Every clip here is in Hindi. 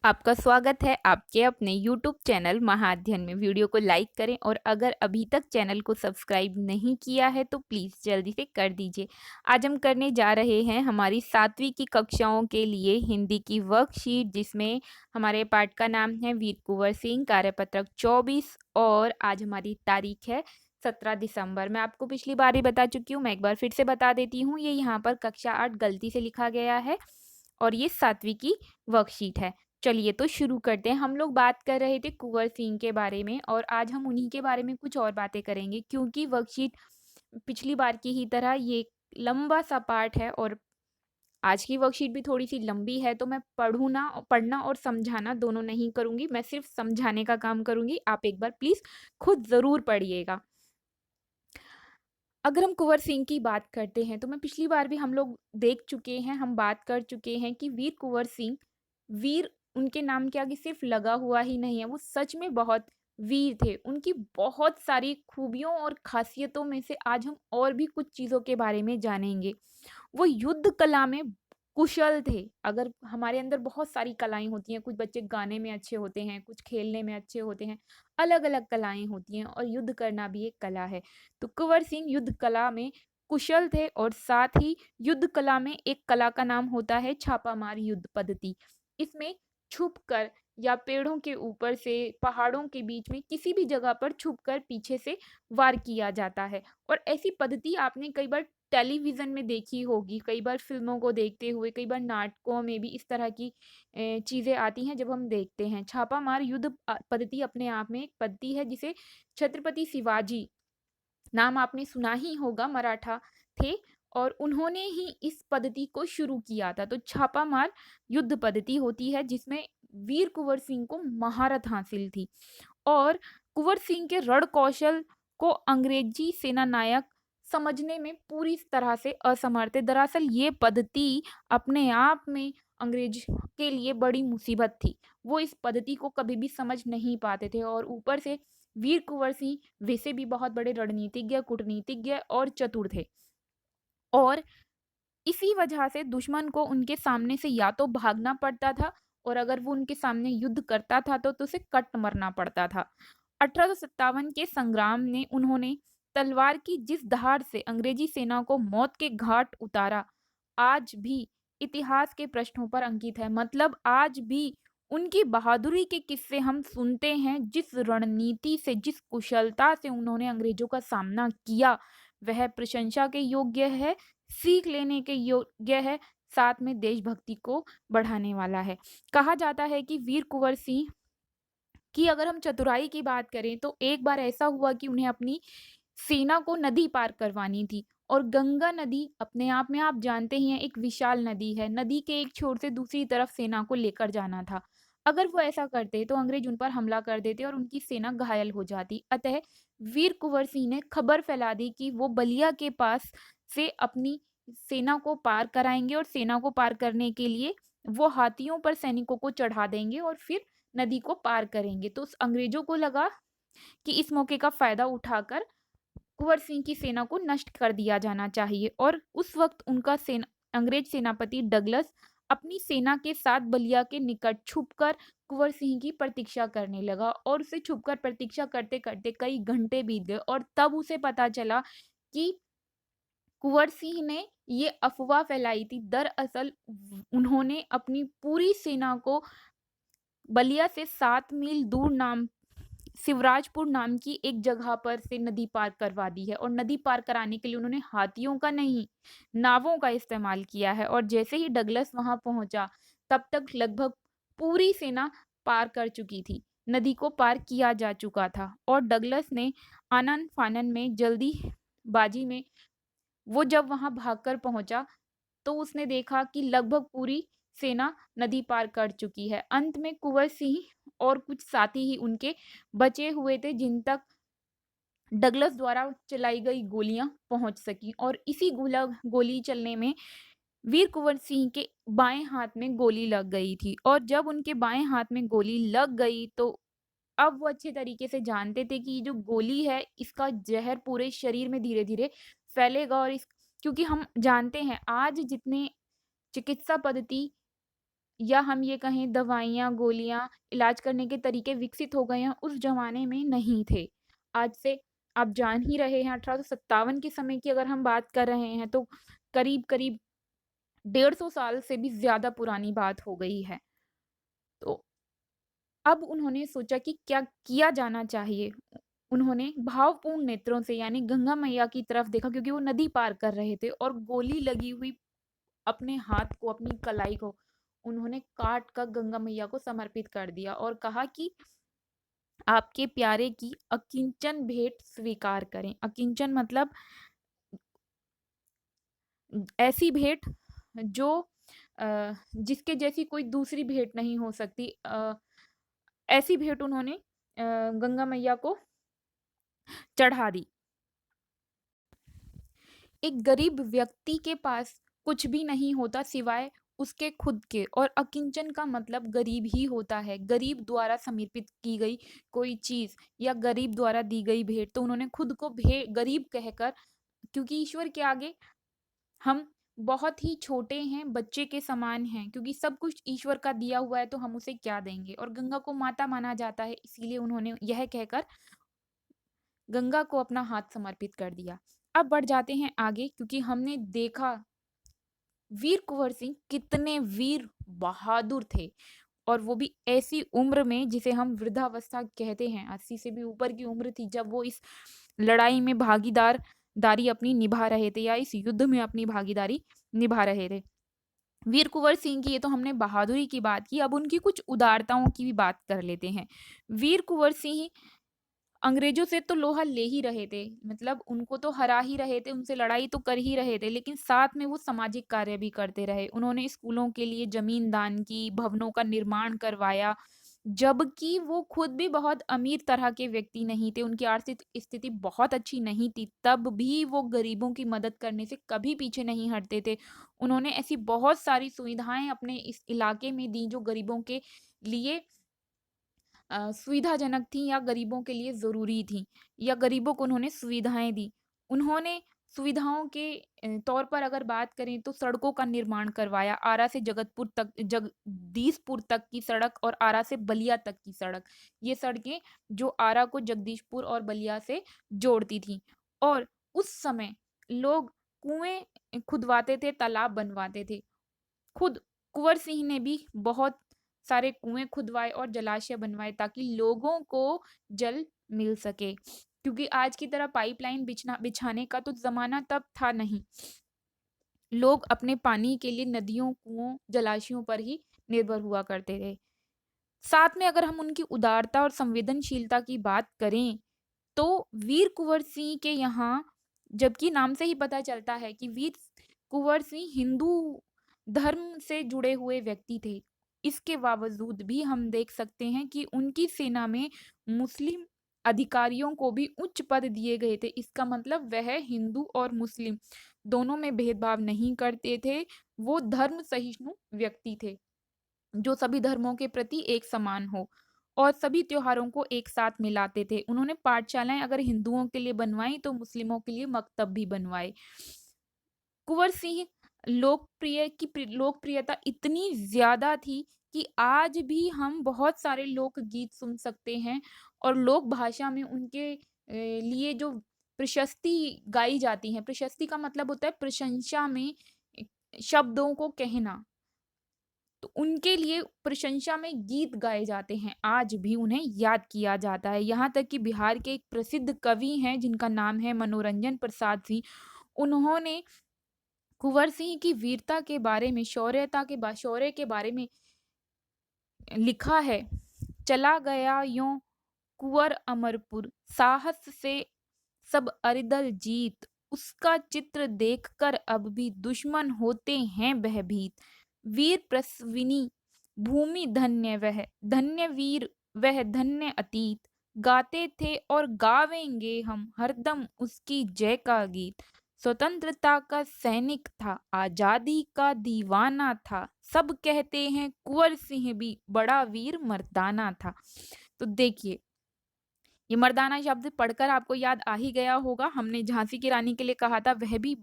आपका स्वागत है आपके अपने YouTube चैनल महाअध्ययन में। वीडियो को लाइक करें और अगर अभी तक चैनल को सब्सक्राइब नहीं किया है तो प्लीज़ जल्दी से कर दीजिए। आज हम करने जा रहे हैं हमारी 7वीं की कक्षाओं के लिए हिंदी की वर्कशीट, जिसमें हमारे पाठ का नाम है वीर कुंवर सिंह, कार्यपत्रक 24 और आज हमारी तारीख है 17 दिसंबर। मैं आपको पिछली बार ही बता चुकी हूँ, मैं एक बार फिर से बता देती हूँ। ये यहाँ पर कक्षा 8 गलती से लिखा गया है और ये 7वीं की वर्कशीट है। चलिए तो शुरू करते हैं। हम लोग बात कर रहे थे कुंवर सिंह के बारे में और आज हम उन्हीं के बारे में कुछ और बातें करेंगे, क्योंकि वर्कशीट पिछली बार की ही तरह ये एक लंबा सा पाठ है और आज की वर्कशीट भी थोड़ी-सी लंबी है, तो मैं पढ़ना और समझाना दोनों नहीं करूँगी, मैं सिर्फ समझाने का काम करूँगी। आप एक बार प्लीज़ खुद ज़रूर पढ़िएगा। अगर हम कुंवर सिंह की बात करते हैं, तो मैं पिछली बार भी हम लोग देख चुके हैं, हम बात कर चुके हैं कि वीर कुंवर सिंह, वीर उनके नाम के आगे सिर्फ लगा हुआ ही नहीं है, वो सच में बहुत वीर थे। उनकी बहुत सारी खूबियों और ख़ासियतों में से आज हम और भी कुछ चीज़ों के बारे में जानेंगे। वो युद्ध कला में कुशल थे। अगर हमारे अंदर बहुत सारी कलाएँ होती हैं, कुछ बच्चे गाने में अच्छे होते हैं, कुछ खेलने में अच्छे होते हैं, अलग-अलग कलाएँ होती हैं और युद्ध करना भी एक कला है। तो कुँवर सिंह युद्ध कला में कुशल थे और साथ ही युद्ध कला में एक कला का नाम होता है छापामार युद्ध पद्धति। इसमें छुपकर या पेड़ों के ऊपर से, पहाड़ों के बीच में किसी भी जगह पर छुपकर पीछे से वार किया जाता है और ऐसी पद्धति आपने कई बार टेलीविज़न में देखी होगी, कई बार फ़िल्मों को देखते हुए, कई बार नाटकों में भी इस तरह की चीज़ें आती हैं जब हम देखते हैं। छापामार युद्ध पद्धति अपने आप में एक पद्धति है जिसे छत्रपति शिवाजी, नाम आपने सुना ही होगा, मराठा थे और उन्होंने ही इस पद्धति को शुरू किया था। तो छापामार युद्ध पद्धति होती है जिसमें वीर कुँवर सिंह को महारत हासिल थी और कुँवर सिंह के रण कौशल को अंग्रेजी सेनानायक समझने में पूरी तरह से असमर्थ थे। दरअसल ये पद्धति अपने आप में अंग्रेज के लिए बड़ी मुसीबत थी। वो इस पद्धति को कभी भी समझ नहीं पाते थे और ऊपर से वीर कुँवर सिंह वैसे भी बहुत बड़े रणनीतिज्ञ, कूटनीतिज्ञ और चतुर थे और इसी वजह से दुश्मन को उनके सामने से या तो भागना पड़ता था और अगर वो उनके सामने युद्ध करता था तो उसे कट मरना पड़ता था। 1857 के संग्राम ने उन्होंने तलवार की जिस धार से अंग्रेजी सेना को मौत के घाट उतारा, आज भी इतिहास के पृष्ठों पर अंकित है। मतलब आज भी उनकी बहादुरी के किस्से हम सुनते हैं, जिस रणनीति से, जिस कुशलता से उन्होंने अंग्रेजों का सामना किया, वह प्रशंसा के योग्य है, सीख लेने के योग्य है, साथ में देशभक्ति को बढ़ाने वाला है। कहा जाता है कि वीर कुँवर सिंह की अगर हम चतुराई की बात करें तो एक बार ऐसा हुआ कि उन्हें अपनी सेना को नदी पार करवानी थी और गंगा नदी अपने आप में आप जानते ही हैं एक विशाल नदी है। नदी के एक छोर से दूसरी तरफ सेना को लेकर जाना था। अगर वो ऐसा करते तो अंग्रेज उन पर हमला कर देते और उनकी सेना घायल हो जाती। अतः वीर कुँवर सिंह ने खबर फैला दी कि वो बलिया के पास से अपनी सेना को पार कराएँगे और सेना को पार करने के लिए वो हाथियों पर सैनिकों को चढ़ा देंगे और फिर नदी को पार करेंगे। तो अंग्रेजों को लगा कि इस मौके का फ़ायदा उठाकर कुँवर सिंह की सेना को नष्ट कर दिया जाना चाहिए और उस वक़्त उनका अंग्रेज सेनापति डगलस अपनी सेना के साथ बलिया के निकट छुपकर कुँवर सिंह की प्रतीक्षा करने लगा और उसे छुपकर प्रतीक्षा करते-करते कई घंटे बीत गए और तब उसे पता चला कि कुँवर सिंह ने ये अफ़वाह फैलाई थी। दरअसल उन्होंने अपनी पूरी सेना को बलिया से 7 मील दूर शिवराजपुर नाम की एक जगह पर से नदी पार करवा दी है और नदी पार कराने के लिए उन्होंने हाथियों का नहीं, नावों का इस्तेमाल किया है और जैसे ही डगलस वहाँ पहुँचा, तब तक लगभग पूरी सेना पार कर चुकी थी। नदी को पार किया जा चुका था और डगलस ने आनन-फानन में जल्दीबाजी में वो जब वहाँ भागकर पहुँचा, तो उसने देखा कि लगभग पूरी सेना नदी पार कर चुकी है। अंत में कुँवर सिंह और कुछ साथी ही उनके बचे हुए थे जिन तक डगलस द्वारा चलाई गई गोलियां पहुंच सकी और इसी गोली चलने में वीर कुंवर सिंह के बाएं हाथ में गोली लग गई थी और जब उनके बाएं हाथ में गोली लग गई तो अब वो अच्छे तरीके से जानते थे कि ये जो गोली है इसका जहर पूरे शरीर में धीरे-धीरे फैलेगा और इस क्योंकि हम जानते हैं आज जितने चिकित्सा पद्धति या हम ये कहें दवाइयाँ, गोलियाँ, इलाज करने के तरीके विकसित हो गए हैं, उस ज़माने में नहीं थे। आज से आप जान ही रहे हैं 1857 के समय की अगर हम बात कर रहे हैं तो करीब-करीब 150 साल से भी ज़्यादा पुरानी बात हो गई है। तो अब उन्होंने सोचा कि क्या किया जाना चाहिए। उन्होंने भावपूर्ण नेत्रों से यानी गंगा मैया की तरफ देखा क्योंकि वो नदी पार कर रहे थे और गोली लगी हुई अपने हाथ को, अपनी कलाई को उन्होंने काट कर गंगा मैया को समर्पित कर दिया और कहा कि आपके प्यारे की अकिंचन भेंट स्वीकार करें। अकिंचन मतलब ऐसी भेंट जो जिसके जैसी कोई दूसरी भेंट नहीं हो सकती। ऐसी भेंट उन्होंने गंगा मैया को चढ़ा दी। एक गरीब व्यक्ति के पास कुछ भी नहीं होता सिवाय उसके खुद के और अकिंचन का मतलब गरीब ही होता है। गरीब द्वारा समर्पित की गई कोई चीज़ या गरीब द्वारा दी गई भेंट तो उन्होंने खुद को गरीब कहकर क्योंकि ईश्वर के आगे हम बहुत ही छोटे हैं, बच्चे के समान हैं क्योंकि सब कुछ ईश्वर का दिया हुआ है तो हम उसे क्या देंगे? और गंगा को माता माना जाता है इसीलिए उन्होंने यह कहकर गंगा को अपना हाथ समर्पित कर दिया। अब बढ़ जाते हैं आगे क्योंकि हमने देखा वीर कुँवर सिंह कितने वीर बहादुर थे और वो भी ऐसी उम्र में जिसे हम वृद्धावस्था कहते हैं, 80 से भी ऊपर की उम्र थी जब वो इस लड़ाई में दारी अपनी निभा रहे थे या इस युद्ध में अपनी भागीदारी निभा रहे थे। वीर कुँवर सिंह की ये तो हमने बहादुरी की बात की, अब उनकी कुछ उदारताओं की भी बात कर लेते हैं। वीर कुँवर सिंह अंग्रेजों से तो लोहा ले ही रहे थे, मतलब उनको तो हरा ही रहे थे, उनसे लड़ाई तो कर ही रहे थे, लेकिन साथ में वो सामाजिक कार्य भी करते रहे। उन्होंने स्कूलों के लिए ज़मीन दान की, भवनों का निर्माण करवाया, जबकि वो खुद भी बहुत अमीर तरह के व्यक्ति नहीं थे, उनकी आर्थिक स्थिति बहुत अच्छी नहीं थी, तब भी वो गरीबों की मदद करने से कभी पीछे नहीं हटते थे। उन्होंने ऐसी बहुत सारी सुविधाएँ अपने इस इलाके में दी जो गरीबों के लिए सुविधाजनक थी या गरीबों के लिए ज़रूरी थी या गरीबों को उन्होंने सुविधाएँ दी। उन्होंने सुविधाओं के तौर पर अगर बात करें तो सड़कों का निर्माण करवाया, आरा से जगदीशपुर तक की सड़क और आरा से बलिया तक की सड़क। ये सड़कें जो आरा को जगदीशपुर और बलिया से जोड़ती थीं और उस समय लोग कुएँ खुदवाते थे, तालाब बनवाते थे। खुद कुँवर सिंह ने भी बहुत सारे कुएँ खुदवाए और जलाशय बनवाए ताकि लोगों को जल मिल सके। क्योंकि आज की तरह पाइपलाइन बिछाने का तो ज़माना तब था नहीं। लोग अपने पानी के लिए नदियों, कुओं, जलाशयों पर ही निर्भर हुआ करते थे। साथ में अगर हम उनकी उदारता और संवेदनशीलता की बात करें, तो वीर कुँवर सिंह के यहाँ जबकि नाम से ही पता चलता है कि वीर कुँवर सिंह हिंदू धर्म से जुड़े हुए व्यक्ति थे। इसके बावजूद भी हम देख सकते हैं कि उनकी सेना में मुस्लिम अधिकारियों को भी उच्च पद दिए गए थे। इसका मतलब वह हिंदू और मुस्लिम दोनों में भेदभाव नहीं करते थे। वो धर्म सहिष्णु व्यक्ति थे। जो सभी धर्मों के प्रति एक समान हो और सभी त्योहारों को एक साथ मिलाते थे। उन्होंने पाठशालाएँ अगर हिंदुओं के लिए बनवाई तो मुस्लिमों के लिए मकतब भी बनवाए। कुँवर सिंह लोकप्रियता इतनी ज़्यादा थी कि आज भी हम बहुत सारे लोकगीत सुन सकते हैं और लोक भाषा में उनके लिए जो प्रशस्ति गाई जाती है, प्रशस्ति का मतलब होता है प्रशंसा में शब्दों को कहना। तो उनके लिए प्रशंसा में गीत गाए जाते हैं, आज भी उन्हें याद किया जाता है। यहाँ तक कि बिहार के एक प्रसिद्ध कवि हैं जिनका नाम है मनोरंजन प्रसाद सिंह, उन्होंने कुँवर सिंह की वीरता के बारे में, शौर्य के बारे में लिखा है, चला गया यों कुँवर अमरपुर, साहस से सब अरिदल जीत, उसका चित्र देखकर अब भी दुश्मन होते हैं भयभीत। वीर प्रसविनी भूमि धन्य वह, धन्य वीर वह धन्य अतीत, गाते थे और गावेंगे हम हरदम उसकी जय का गीत। स्वतंत्रता का सैनिक था, आजादी का दीवाना था, सब कहते हैं कुंवर सिंह भी बड़ा वीर मर्दाना था। तो देखिए ये मर्दाना शब्द पढ़कर आपको याद आ ही गया होगा। हमने झांसी की रानी के लिए कहा था वह भी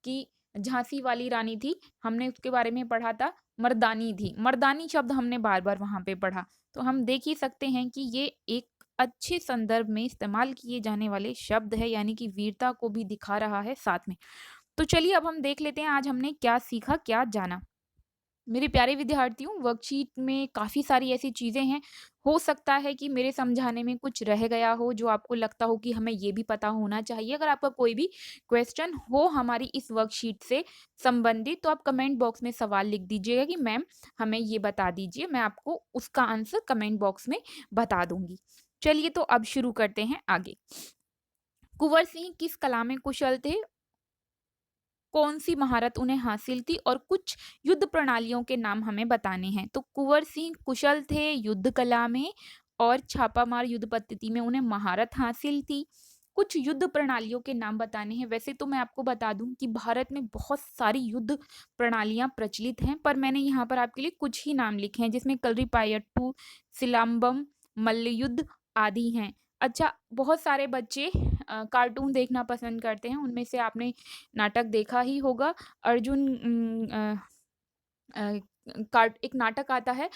कि झांसी वाली रानी थी, हमने उसके बारे में पढ़ा था, मर्दानी थी। मर्दानी शब्द हमने बार-बार वहाँ पे पढ़ा। तो हम देख ही सकते हैं कि ये एक अच्छे संदर्भ में इस्तेमाल किए जाने वाले शब्द है, यानी कि वीरता को भी दिखा रहा है साथ में। तो चलिए अब हम देख लेते हैं आज हमने क्या सीखा, क्या जाना। मेरे प्यारे विद्यार्थियों, वर्कशीट में काफ़ी सारी ऐसी चीज़ें हैं, हो सकता है कि मेरे समझाने में कुछ रह गया हो जो आपको लगता हो कि हमें ये भी पता होना चाहिए। अगर आपका कोई भी क्वेश्चन हो हमारी इस वर्कशीट से संबंधित, तो आप कमेंट बॉक्स में सवाल लिख दीजिएगा कि मैम हमें ये बता दीजिए, मैं आपको उसका आंसर कमेंट बॉक्स में बता दूँगी। चलिए तो अब शुरू करते हैं आगे। कुँवर सिंह किस कला में कुशल थे? कौन-सी महारत उन्हें हासिल थी और कुछ युद्ध प्रणालियों के नाम हमें बताने हैं। तो कुँवर सिंह कुशल थे युद्ध कला में और छापामार युद्ध पद्धति में उन्हें महारत हासिल थी। कुछ युद्ध प्रणालियों के नाम बताने हैं। वैसे तो मैं आपको बता दूँ कि भारत में बहुत सारी युद्ध प्रणालियाँ प्रचलित हैं, पर मैंने यहाँ पर आपके लिए कुछ ही नाम लिखे हैं जिसमें कलरीपायट्टू, सिलंबम, मल्लयुद्ध आदि हैं। अच्छा, बहुत सारे बच्चे कार्टून देखना पसंद करते हैं, उनमें से आपने नाटक देखा ही होगा। अर्जुन अ, कार्ट एक नाटक आता है,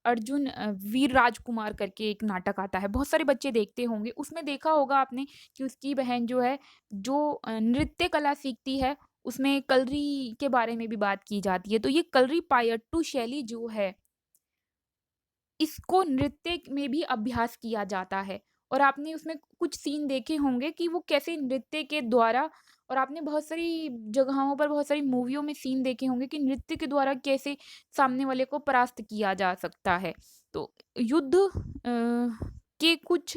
अर्जुन वीर राजकुमार करके एक नाटक आता है, बहुत सारे बच्चे देखते होंगे। उसमें देखा होगा आपने कि उसकी बहन जो है, जो नृत्य कला सीखती है, उसमें कलरी के बारे में भी बात की जाती है। तो ये कलरीपायट्टू शैली जो है, इसको नृत्य में भी अभ्यास किया जाता है और आपने उसमें कुछ सीन देखे होंगे कि वो कैसे नृत्य के द्वारा, और आपने बहुत सारी जगहों पर बहुत सारी मूवियों में सीन देखे होंगे कि नृत्य के द्वारा कैसे सामने वाले को परास्त किया जा सकता है। तो युद्ध के कुछ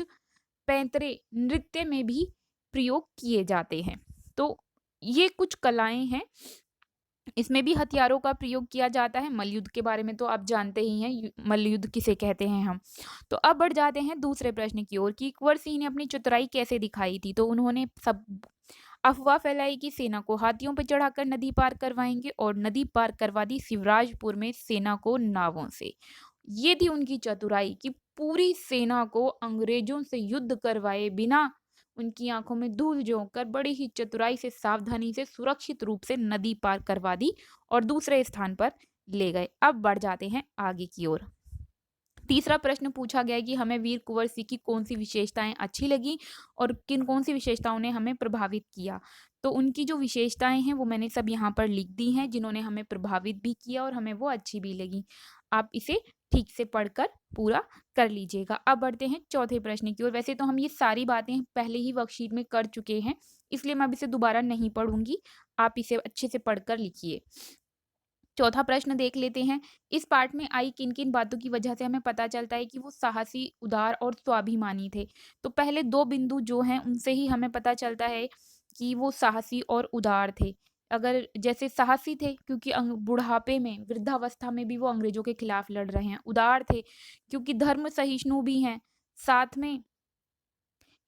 पैंतरे नृत्य में भी प्रयोग किए जाते हैं। तो ये कुछ कलाएँ हैं, इसमें भी हथियारों का प्रयोग किया जाता है। मल्लयुद्ध के बारे में तो आप जानते ही हैं, मल्लयुद्ध किसे कहते हैं हम। तो अब बढ़ जाते हैं दूसरे प्रश्न की ओर कि कुंवर सिंह ने अपनी चतुराई कैसे दिखाई थी? तो उन्होंने सब अफ़वाह फैलाई कि सेना को हाथियों पर चढ़ाकर नदी पार करवाएँगे और नदी पार करवा दी शिवराजपुर में सेना को नावों से। ये थी उनकी चतुराई कि पूरी सेना को अंग्रेज़ों से युद्ध करवाए बिना उनकी आँखों में धूल झोंक कर बड़ी ही चतुराई से, सावधानी से, सुरक्षित रूप से नदी पार करवा दी और दूसरे स्थान पर ले गए। अब बढ़ जाते हैं आगे की ओर। तीसरा प्रश्न पूछा गया है कि हमें वीर कुंवर सिंह की कौन-सी विशेषताएँ अच्छी लगी और किन कौन-सी विशेषताओं ने हमें प्रभावित किया। तो उनकी जो विशेषताएँ हैं वो मैंने सब यहाँ पर लिख दी हैं, जिन्होंने हमें प्रभावित भी किया और हमें वो अच्छी भी लगी। आप इसे ठीक से पढ़कर पूरा कर लीजिएगा। अब बढ़ते हैं चौथे प्रश्न की ओर। वैसे तो हम ये सारी बातें पहले ही वर्कशीट में कर चुके हैं, इसलिए मैं अब इसे दोबारा नहीं पढ़ूँगी। आप इसे अच्छे से पढ़कर लिखिए। चौथा प्रश्न देख लेते हैं। इस पाठ में आई किन-किन बातों की वजह से हमें पता चलता है कि वो साहसी, उदार और स्वाभिमानी थे? तो पहले 2 बिंदु जो हैं उनसे ही हमें पता चलता है कि वो साहसी और उदार थे। अगर जैसे साहसी थे क्योंकि बुढ़ापे में, वृद्धावस्था में भी वो अंग्रेज़ों के खिलाफ लड़ रहे हैं। उदार थे क्योंकि धर्म सहिष्णु भी हैं। साथ में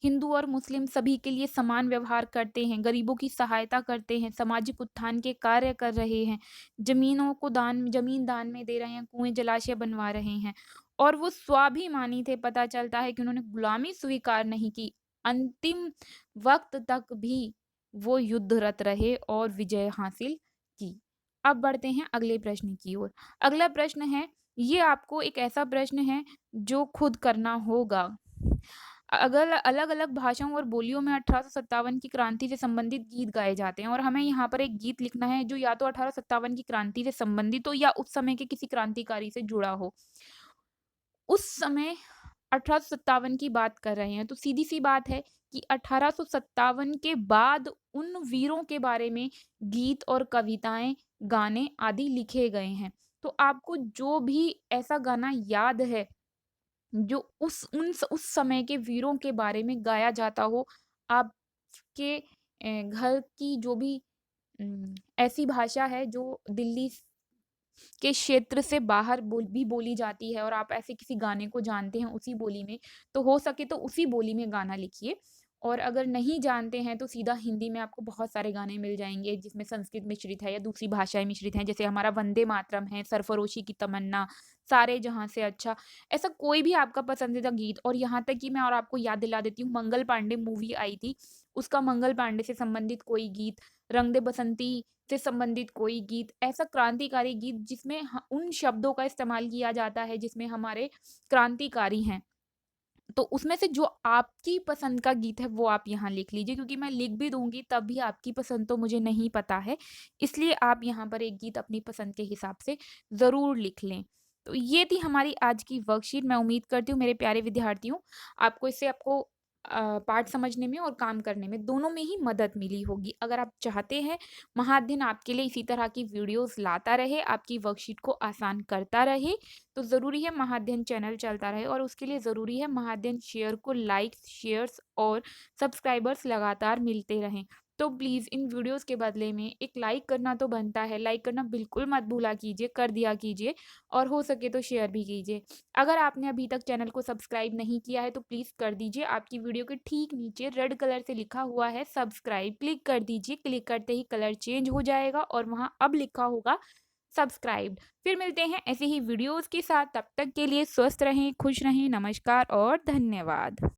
हिंदू और मुस्लिम सभी के लिए समान व्यवहार करते हैं, गरीबों की सहायता करते हैं, सामाजिक उत्थान के कार्य कर रहे हैं, ज़मीन दान में दे रहे हैं, कुएँ जलाशय बनवा रहे हैं और वो स्वाभिमानी थे। पता चलता है कि उन्होंने गुलामी स्वीकार नहीं की। अंतिम वक़्त तक भी वो युद्धरत रहे और विजय हासिल की। अब बढ़ते हैं अगले प्रश्न की ओर। अगला प्रश्न है, ये आपको एक ऐसा प्रश्न है जो खुद करना होगा। अगर अलग-अलग भाषाओं और बोलियों में 1857 की क्रांति से संबंधित गीत गाए जाते हैं और हमें यहाँ पर एक गीत लिखना है जो या तो 1857 की क्रांति से संबंधित हो या उस समय के किसी क्रांतिकारी से जुड़ा हो। उस समय 1857 की बात कर रहे हैं, तो सीधी-सी बात है कि 1857 के बाद उन वीरों के बारे में गीत और कविताएँ, गाने आदि लिखे गए हैं। तो आपको जो भी ऐसा गाना याद है जो उस समय के वीरों के बारे में गाया जाता हो, आपके घर की जो भी ऐसी भाषा है जो दिल्ली के क्षेत्र से बाहर बोली जाती है और आप ऐसे किसी गाने को जानते हैं उसी बोली में, तो हो सके तो उसी बोली में गाना लिखिए। और अगर नहीं जानते हैं तो सीधा हिंदी में आपको बहुत सारे गाने मिल जाएँगे जिसमें संस्कृत मिश्रित है या दूसरी भाषाएँ मिश्रित हैं, जैसे हमारा वंदे मातरम है, सरफ़रोशी की तमन्ना, सारे जहाँ से अच्छा, ऐसा कोई भी आपका पसंदीदा गीत। और यहाँ तक कि मैं और आपको याद दिला देती हूँ, मंगल पांडे मूवी आई थी, उसका मंगल पांडे से संबंधित कोई गीत, रंग दे बसंती से संबंधित कोई गीत, ऐसा क्रांतिकारी गीत जिसमें उन शब्दों का इस्तेमाल किया जाता है जिसमें हमारे क्रांतिकारी हैं। तो उसमें से जो आपकी पसंद का गीत है वो आप यहाँ लिख लीजिए, क्योंकि मैं लिख भी दूँगी तब भी आपकी पसंद तो मुझे नहीं पता है। इसलिए आप यहाँ पर एक गीत अपनी पसंद के हिसाब से ज़रूर लिख लें। तो ये थी हमारी आज की वर्कशीट। मैं उम्मीद करती हूँ मेरे प्यारे विद्यार्थियों, आपको पाठ समझने में और काम करने में दोनों में ही मदद मिली होगी। अगर आप चाहते हैं महाअध्ययन आपके लिए इसी तरह की वीडियोज़ लाता रहे, आपकी वर्कशीट को आसान करता रहे, तो ज़रूरी है महाअध्ययन चैनल चलता रहे, और उसके लिए ज़रूरी है महाअध्ययन शेयर को लाइक्स, शेयर्स और सब्सक्राइबर्स लगातार मिलते रहें। तो प्लीज़ इन वीडियोज़ के बदले में एक लाइक करना तो बनता है, लाइक करना बिल्कुल मत भूला कीजिए, कर दिया कीजिए, और हो सके तो शेयर भी कीजिए। अगर आपने अभी तक चैनल को सब्सक्राइब नहीं किया है तो प्लीज़ कर दीजिए। आपकी वीडियो के ठीक नीचे रेड कलर से लिखा हुआ है सब्सक्राइब, क्लिक कर दीजिए। क्लिक करते ही कलर चेंज हो जाएगा और वहाँ अब लिखा होगा सब्सक्राइब्ड। फिर मिलते हैं ऐसे ही वीडियोज़ के साथ, तब तक के लिए स्वस्थ रहें, खुश रहें, नमस्कार और धन्यवाद।